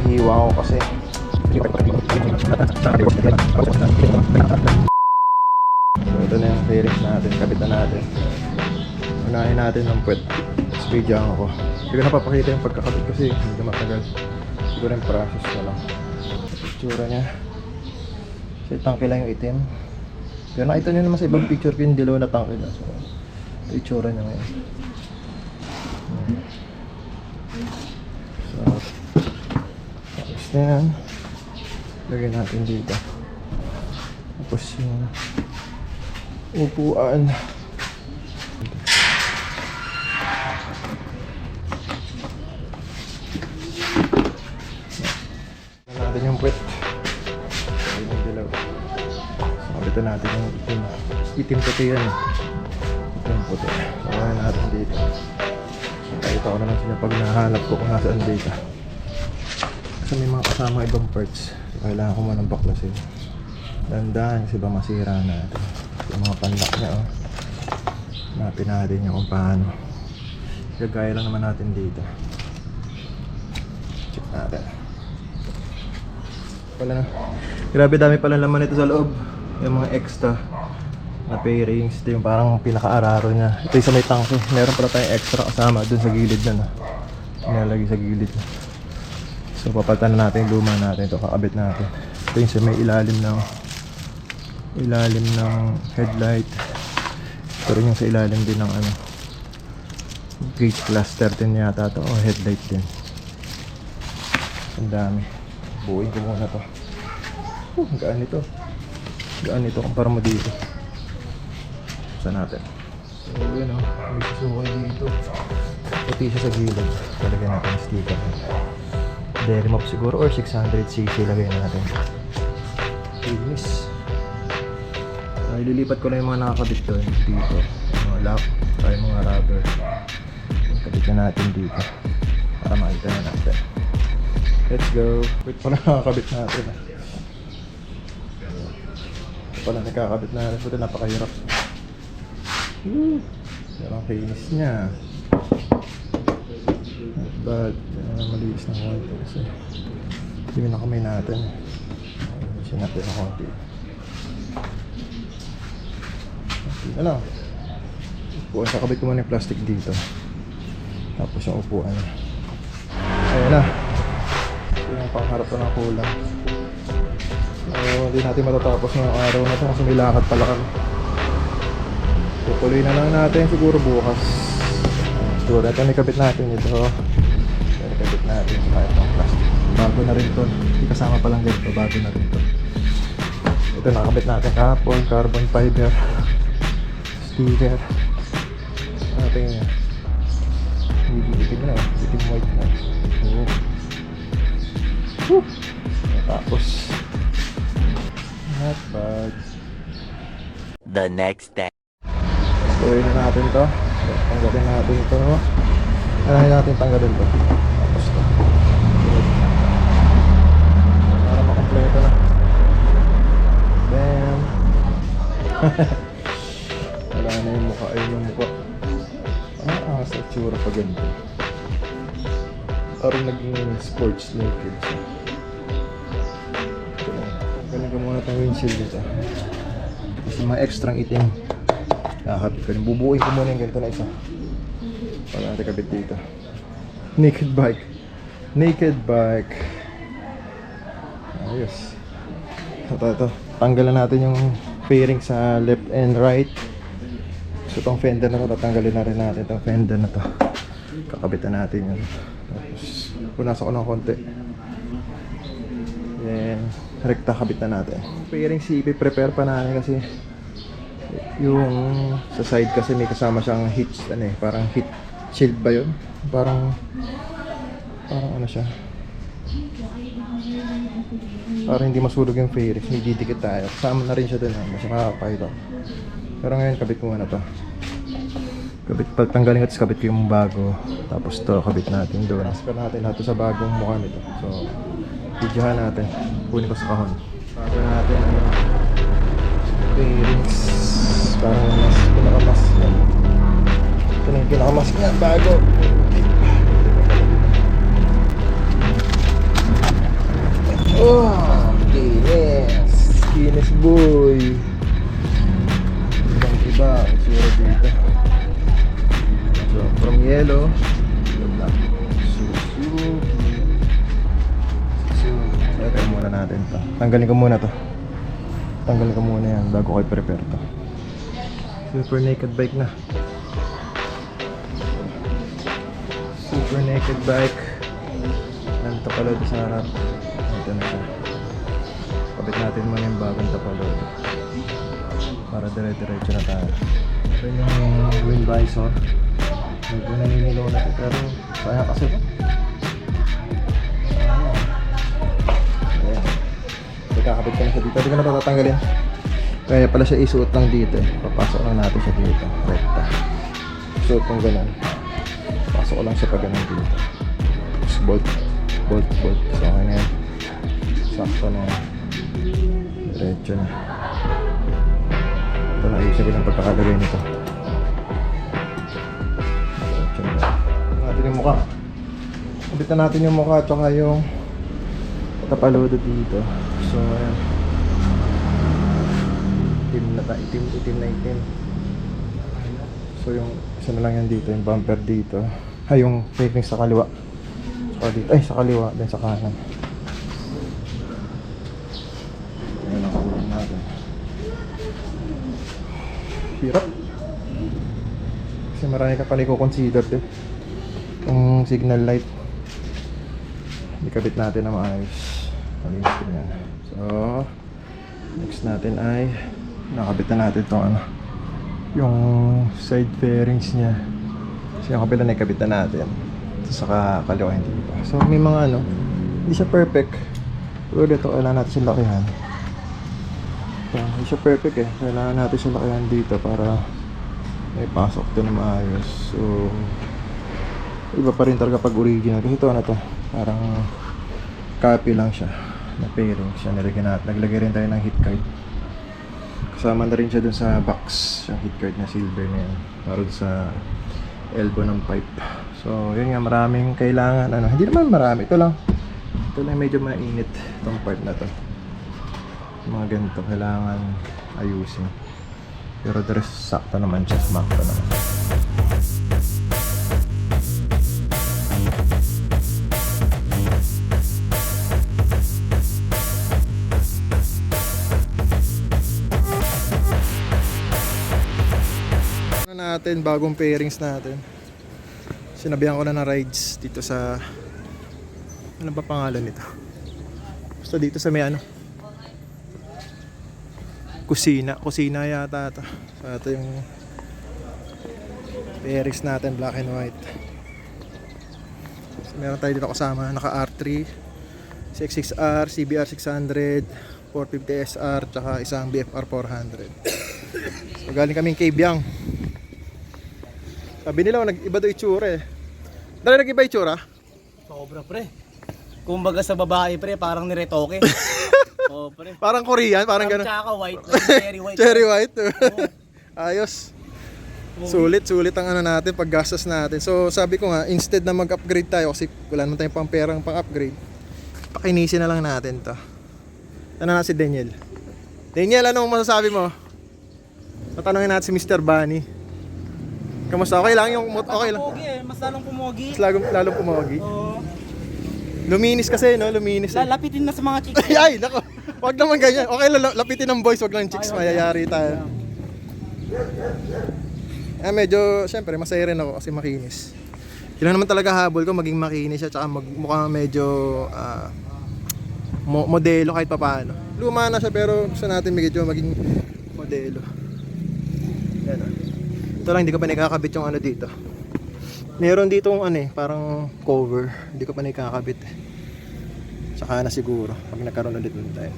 hiwa ko kasi. So ito na yung fairings natin, kabit na natin. Unahin natin ng puwet. Tapos bigyan ako. Hindi ko napapakita yung pagkakabit kasi hindi matagal. Siguro yung process na lang. Itsura niya. Kasi tangke lang yung itim. Pero nakita nyo naman sa ibang picture ko yung dilaw na tangke na. So ito itsura niya ngayon. So tapos na yan. Lagyan natin dito. Tapos yung upuan. Natin yung puwet. Ayun yung dilaw. So kabitan natin yung itim. Itim puti yan. Itim puti. So kaya natin dito. Nakita ko na lang sila pag nahanap ko kung nasaan dito. Kasi may mga kasama ibang parts. So kailangan ko man ang baklasin. Dandahan kasi ba masira natin. Yung mga panlak niya, oh. Hanapin natin yung kung paano. Gagaya lang naman natin dito. Check natin. Wala na. Grabe dami pala laman ito sa loob. Yung mga extra na pairings. Ito yung parang pinaka-araro niya. Ito yung sa may tangke. Meron pala tayong extra kasama dun sa gilid na, no? Inalagay sa gilid na. So papalitan na natin yung luma natin. Ito kakabit natin. Ito yung sa may ilalim ng headlight. Ito rin yung sa ilalim din ng ano, gauge class 13 yata ito. O headlight din. Ang dami. Buuin ko muna to. Gaan ito. Gaan ito kumpara mo dito. Saan natin? So yun o. May susukay dito. Puti siya sa gilid. Talagyan natin yung sticker. Dairy mop siguro or 600cc lagay natin. Finish. Ililipat ko lang yung mga nakakabit doon dito. Mga lock. Tayo mga rubber. Kabit na natin dito. Para makita na natin. Let's go. Wait pala nakakabit natin. Pala nakakabit natin. Buti napakahirap. Pero ang finish niya. Not bad. Malinis ng konti kasi hindi na kamay natin. Ayusin natin ng konti. Konti na lang. Upuan. Kakabit ko muna yung plastic dito. Tapos yung upuan. Ayan na. Yung pangharap ko ng kulang. Hindi natin matatapos ngayong araw na ito kasi may lakad pala kami. Tutuloy na lang natin siguro bukas. Siguro ito nakabit natin ito. Nakabit natin itong plastic. Bago na rin ito. Hindi kasama pa lang dito. Bago na rin ito. Ito nakabit natin kahapon. Carbon fiber sticker. Natin yun. Itim na eh. Itim white na. Tapos not bad. The next day. Tuloy na natin to. Tanggalin natin ito. Anahin natin tanggalin to. Tapos to. Para makompleto na. Bam. Wala na yung mukha. Ayun yung mukha. Ang sa tsura pa ganito. Parang naging sports naked. Galing ko muna itong windshield dito. Kasi mga extrang itim. Nakakabit ko rin. Bubuuin ko muna yung ganito na isa. Para natin kabit dito. Naked bike. Naked bike. Ayos. Ito. Tanggalan natin yung fairing sa left and right. So itong fender na ito, tatanggalin na rin natin itong fender na ito. Kakabitan natin yun. Tapos punasan ko ng konti. Then rekta kabit na natin. Fairing CP prepare pa natin kasi yung sa side kasi may kasama siyang heat, parang heat shield ba yun? Parang ano siya, para hindi masulog yung fairings. May didikit tayo. Kasama na rin siya dun. Mas makakapahito. Pero ngayon kabit ko muna to. Pagtanggalin ko, kabit ko yung bago. Tapos to kabit natin doon. Transfer natin lahat sa bagong mukha nito. So videohan natin. Kunin ko sa kahon. Bago natin fairings. Parang mas pinakamas yan. Ito na yung pinakamas niya. Bago. Oh, Guinness. Guinness boy. Ibang iba ang sura dito. So, from yellow to black. Suzuki. Ito muna natin to. Tanggalin ko muna to. Tanggalin ko muna yan bago ko i-prepare to. Super naked bike na. Super naked bike. Nandito pala ito sa harap. Ito na siya. Kabit natin muna yung bagong tapalod para dire-diretso na tayo. Ito yung wind visor. Medyo naninilaw na ito pero sayang kasi ito. Ayan. Kakabit ko na siya dito. Hindi ko na ito tatanggalin. Kaya pala siya isuot lang dito eh. Papasok lang natin siya dito. Rekta. Suot kong ganun. Pasok ko lang siya pag ganun dito. Tapos bolt. So okay na yan. Sakto na yan. Diretso na. Ito na isip ko ng pagkakalagay nito. Diretso na. Natin yung mukha. Ulitan natin yung mukha at saka yung tapalodo dito. So ayan. Itim na itim. So yung isa na lang yan dito, yung bumper dito. Ay yung fairings sa kaliwa. So dito, ay sa kaliwa, then sa kanan. Ayan ang kulong natin. Hirap. Kasi marami ka pala i-consider din. Yung signal light. Ikabit natin na maayos. Malinis din yan. So next natin ay nakabit na natin itong ano, yung side fairings niya. So yung kabila na ikabit na natin. So saka kaliwa hindi pa. So may mga ano, hindi siya perfect. Pero dito kailangan natin siya lakihan. So hindi siya perfect eh. Kailangan natin siya lakihan dito para may pasok ito na maayos. So iba pa rin talaga pag original. Kasi ito ano to, parang copy lang siya na fairings. Siya naglagay rin tayo ng heat guard. Kasama na rin siya dun sa box, yung heat guard na silver na yan, para sa elbow ng pipe. So yun nga, maraming kailangan ano, hindi naman marami, ito lang medyo mainit itong part na to. Mga ganito kailangan ayusin, pero the rest sakto naman siya, makto naman. Natin bagong pairings natin. Sinabihan ko na ng rides dito sa ano ba pangalan nito? Basta dito sa may ano, kusina yata ito. So ito yung pairings natin, black and white. So, meron tayo dito kasama, naka R3, CX6R, CBR 600, 450SR, tsaka isang BFR 400. So galing kaming Kabyang. Sabi nila nag-iba daw itsura eh. Dali nag-iba itsura? Sobra pre. Kumbaga sa babae pre, parang niretoke. Oh pre. Parang Korean, parang gano'n. Tsaka white, cherry white. Cherry white. Ayos. Sulit ang ano natin, paggastos natin. So sabi ko nga, instead na mag-upgrade tayo kasi wala naman tayong pang perang pang-upgrade, pakinisin na lang natin to. Ano na si Daniel? Daniel, anong masasabi mo? Tatanungin natin si Mr. Bunny. Kamusta? Okay lang yung okay lang. Mas lalong pumogi. Mas lalong pumogi. Oo. Luminis kasi, no? Luminis. Lalapitin na sa mga chicks. Ay, nako. Wag naman ganyan. Okay lang, lapitin ng boys, wag lang chicks. Mayayari tayo. Medyo, syempre, masaya rin ako kasi makinis. Yun naman talaga habol ko, maging makinis siya, tsaka mukhang medyo modelo kahit papaano. Luma na siya pero gusto natin medyo maging modelo. Yan o. Ito lang, hindi ko pa nakakabit yung ano dito. Meron dito ano eh, parang cover. Hindi ko pa nakakabit eh. Tsaka na siguro pag nagkaroon ulit ng time.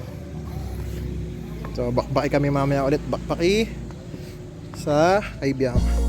So bakbaki kami mamaya ulit. Bakbaki sa Kabyang.